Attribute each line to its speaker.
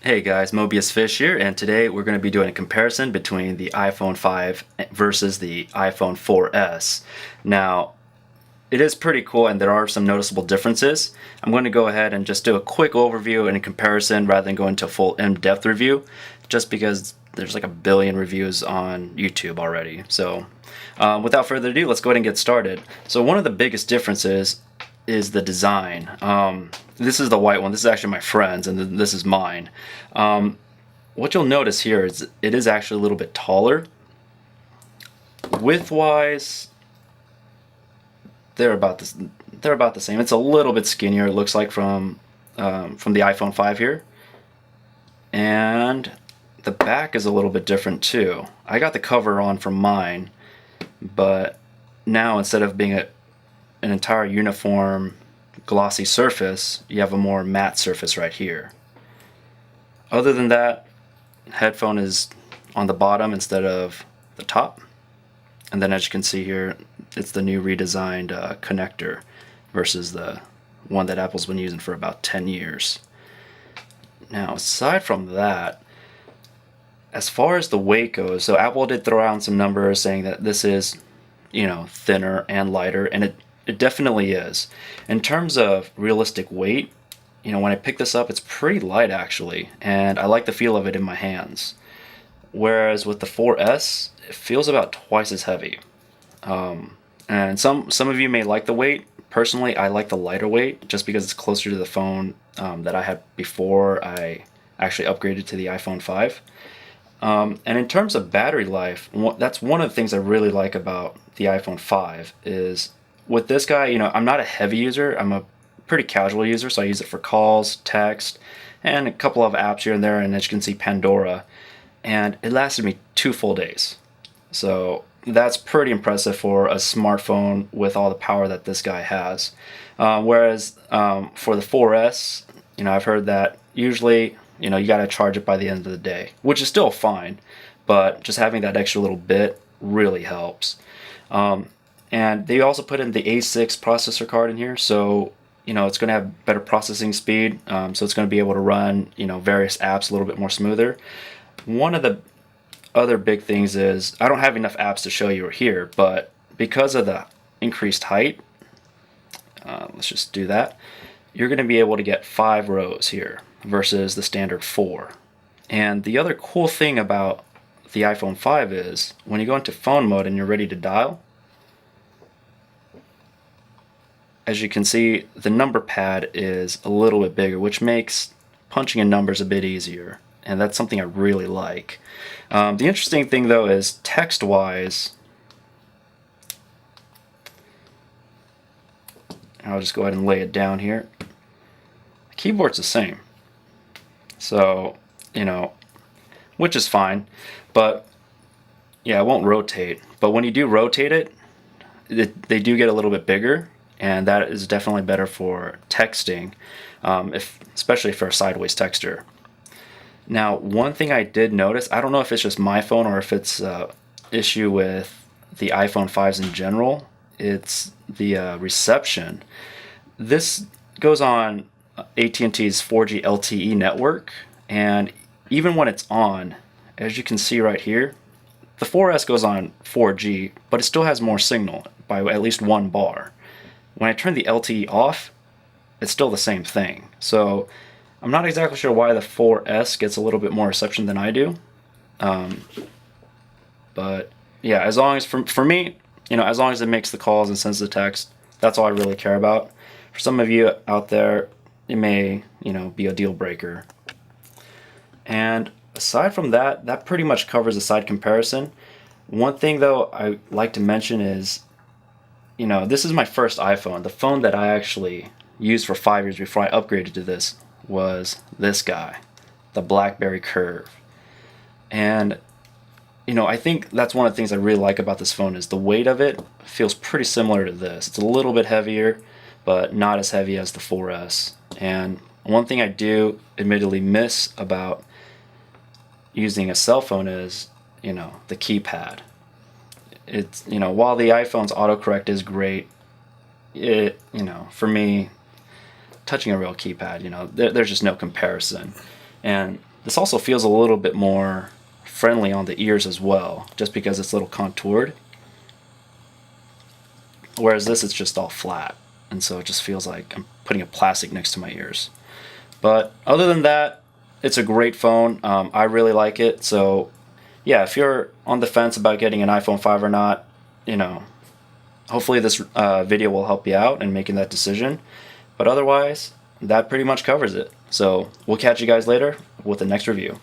Speaker 1: Hey guys, Mobius Fish here, and today we're going to be doing a comparison between the iPhone 5 versus the iPhone 4S. Now, it is pretty cool and there are some noticeable differences. I'm going to go ahead and just do a quick overview and a comparison rather than go into a full in-depth review, just because there's like a billion reviews on YouTube already. So, without further ado, let's go ahead and get started. So one of the biggest differences is the design. This is the white one. This is actually my friend's, and this is mine. What you'll notice here is it is actually a little bit taller. Width-wise, they're about the same. It's a little bit skinnier. It looks like from the iPhone 5 here, and the back is a little bit different too. I got the cover on from mine, but now instead of being an entire uniform glossy surface, you have a more matte surface right here. Other than that, headphone is on the bottom instead of the top, and then as you can see here, it's the new redesigned connector versus the one that Apple's been using for about 10 years. Now, aside from that, as far as the weight goes, so Apple did throw out some numbers saying that this is, thinner and lighter, and it definitely is. In terms of realistic weight, when I pick this up, it's pretty light actually, and I like the feel of it in my hands. Whereas with the 4S, it feels about twice as heavy. And some of you may like the weight. Personally, I like the lighter weight just because it's closer to the phone that I had before I actually upgraded to the iPhone 5. And in terms of battery life, that's one of the things I really like about the iPhone 5 is with this guy, I'm not a heavy user. I'm a pretty casual user, so I use it for calls, text, and a couple of apps here and there, and as you can see, Pandora. And it lasted me 2 full days. So that's pretty impressive for a smartphone with all the power that this guy has. Whereas for the 4S, I've heard that usually, you got to charge it by the end of the day, which is still fine, but just having that extra little bit really helps. And they also put in the A6 processor card in here, so it's going to have better processing speed, so it's going to be able to run various apps a little bit more smoother. One of the other big things is I don't have enough apps to show you here, but because of the increased height, let's just do that. You're going to be able to get 5 rows here versus the standard 4. And the other cool thing about the iPhone 5 is when you go into phone mode and you're ready to dial, as you can see, the number pad is a little bit bigger, which makes punching in numbers a bit easier, and that's something I really like. The interesting thing though is text-wise, I'll just go ahead and lay it down here. The keyboard's the same, so which is fine, but yeah, it won't rotate. But when you do rotate it, they do get a little bit bigger, and that is definitely better for texting, especially for a sideways texter. Now, one thing I did notice, I don't know if it's just my phone or if it's an issue with the iPhone 5s in general, it's the reception. This goes on at&t's 4G LTE network, and even when it's on, as you can see right here, the 4S goes on 4G, but it still has more signal by at least 1 bar. When I turn the LTE off, it's still the same thing. So I'm not exactly sure why the 4S gets a little bit more reception than I do. But yeah, as long as for me, as long as it makes the calls and sends the text, that's all I really care about. For some of you out there, it may, be a deal breaker. And aside from that, that pretty much covers the side comparison. One thing though I like to mention is, this is my first iPhone. The phone that I actually used for 5 years before I upgraded to this was this guy, the Blackberry Curve. And I think that's one of the things I really like about this phone is the weight of it feels pretty similar to this. It's a little bit heavier, but not as heavy as the 4S. And one thing I do admittedly miss about using a cell phone is, the keypad. It's, while the iPhone's autocorrect is great, for me, touching a real keypad, there's just no comparison. And This also feels a little bit more friendly on the ears as well, just because it's a little contoured. Whereas this, it's just all flat, and so it just feels like I'm putting a plastic next to my ears. But other than that, it's a great phone. I really like it. So yeah, if you're on the fence about getting an iPhone 5 or not, you know, hopefully this video will help you out in making that decision. But otherwise, that pretty much covers it. So we'll catch you guys later with the next review.